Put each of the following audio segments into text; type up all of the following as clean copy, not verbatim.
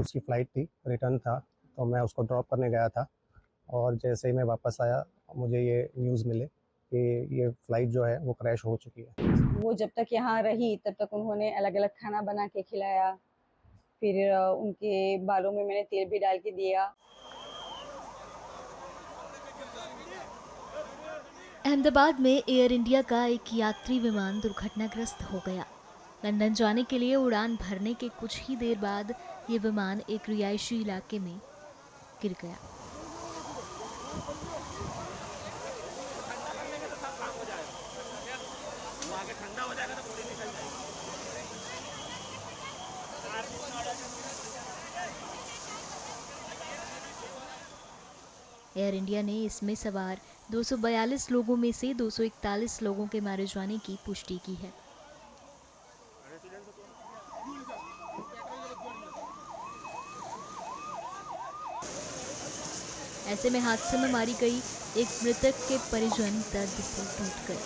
उसकी फ़्लाइट थी, रिटर्न था, तो मैं उसको ड्रॉप करने गया था और जैसे ही मैं वापस आया, मुझे ये न्यूज़ मिले कि ये फ़्लाइट जो है वो क्रैश हो चुकी है। वो जब तक यहाँ रही तब तक उन्होंने अलग-अलग खाना बना के खिलाया। फिर उनके बालों में मैंने तेल भी डाल के दिया। अहमदाबाद में एयर इंडिया का एक यात्री विमान दुर्घटनाग्रस्त हो गया। लंदन जाने के लिए उड़ान भरने के कुछ ही देर बाद ये विमान एक रिहायशी इलाके में गिर गया। एयर इंडिया ने इसमें सवार 242 लोगों में से 241 लोगों के मारे जाने की पुष्टि की है। ऐसे में हादसे में मारी गई एक मृतक के परिजन दर्द से टूट गए।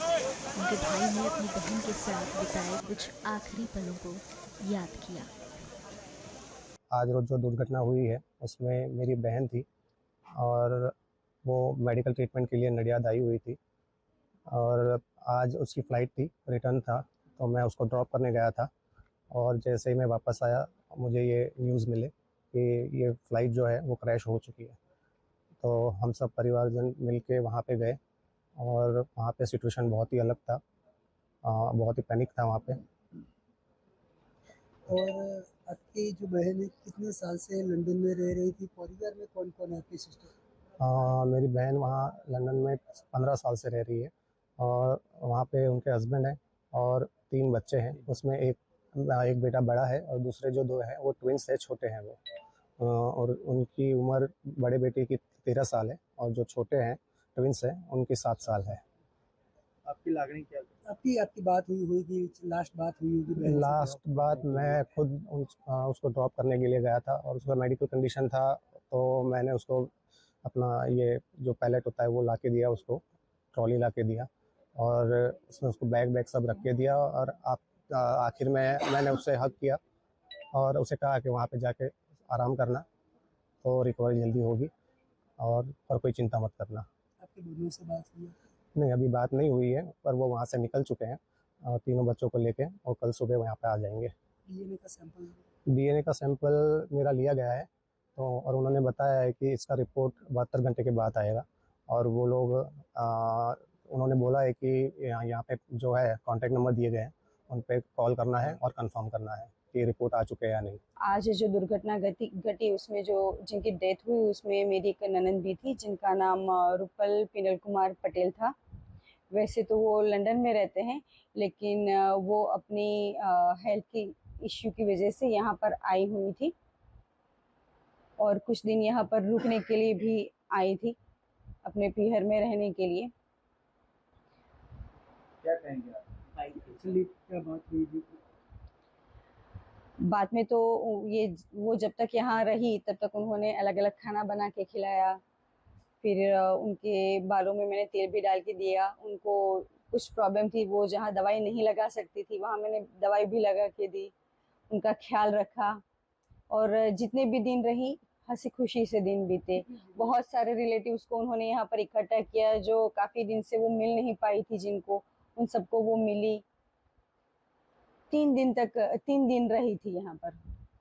उनके भाई ने अपनी बहन के साथ बिताए कुछ आखिरी पलों को याद किया। आज रोज़ जो दुर्घटना हुई है, उसमें मेरी बहन थी और वो मेडिकल ट्रीटमेंट के लिए नडियाद आई हुई थी और आज उसकी फ़्लाइट थी, रिटर्न था, तो मैं उसको ड्रॉप करने गया था और जैसे ही मैं वापस आया, मुझे ये न्यूज़ मिले कि ये फ़्लाइट जो है वो क्रैश हो चुकी है। तो हम सब परिवारजन मिल के वहाँ पे गए और वहाँ पे सिचुएशन बहुत ही अलग था। बहुत ही पैनिक था वहाँ पे। और आपकी जो बहन है कितने साल से लंदन में रह रही थी? परिवार में कौन-कौन है आपकी सिस्टर? मेरी बहन वहाँ लंदन में 15 साल से रह रही है और वहाँ पे उनके हस्बैंड हैं और 3 बच्चे हैं। उसमें एक बेटा बड़ा है और दूसरे जो 2 हैं वो ट्विन्स हैं, छोटे हैं वो। और उनकी उम्र बड़े बेटे की 13 साल है और जो छोटे हैं ट्विन्स हैं उनकी 7 साल है। आपकी लागणी क्या थी? आपकी आपकी बात हुई होगी, लास्ट बात हुई होगी बहन से लास्ट बात मैं खुद उसको ड्रॉप करने के लिए गया था और उसका मेडिकल कंडीशन था, तो मैंने उसको अपना ये जो पैलेट होता है वो ला के दिया उसको, ट्रॉली ला के दिया और उसमें उसको बैग वैग सब रख के दिया और आखिर में मैंने उससे हग किया और उसे कहा कि वहाँ पे जाके आराम करना, तो रिकवरी जल्दी होगी और कोई चिंता मत करना। आपके बहनों से बात हुई है? नहीं, अभी बात नहीं हुई है, पर वो वहाँ से निकल चुके हैं तीनों बच्चों को लेके और कल सुबह वो यहाँ पे आ जाएँगे। डीएनए का सैंपल? डीएनए का सैंपल मेरा लिया गया है, तो और उन्होंने बताया है कि इसका रिपोर्ट 72 घंटे के बाद आएगा और वो लोग उन्होंने बोला है कि यहाँ पे जो है कॉन्टैक्ट नंबर दिए गए हैं, उन पे कॉल करना है और कन्फर्म करना है कि रिपोर्ट आ चुके हैं या नहीं। आज जो दुर्घटना घटी उसमें जो जिनकी डेथ हुई उसमें मेरी एक ननंद भी थी जिनका नाम रूपल पिनल कुमार पटेल था। वैसे तो वो लंदन में रहते हैं, लेकिन वो अपनी हेल्थ की इश्यू की वजह से यहाँ पर आई हुई थी और कुछ दिन यहाँ पर रुकने के लिए भी आई थी, अपने पीहर में रहने के लिए। क्या कहेंगे आप? एक्चुअली क्या बात हुई थी? बाद में तो ये वो जब तक यहाँ रही तब तक उन्होंने अलग-अलग खाना बना के खिलाया। फिर उनके बालों में मैंने तेल भी डाल के दिया। उनको कुछ प्रॉब्लम थी, वो जहाँ दवाई नहीं लगा सकती थी, वहाँ मैंने दवाई भी लगा के दी। उनका ख़्याल रखा और जितने भी दिन रही, हँसी-खुशी से दिन बीते। बहुत सारे रिलेटिव्स को उन्होंने यहाँ पर इकट्ठा किया, जो काफ़ी दिन से वो मिल नहीं पाई थी जिनको, उन सबको वो मिली। 3 दिन रही थी यहाँ पर।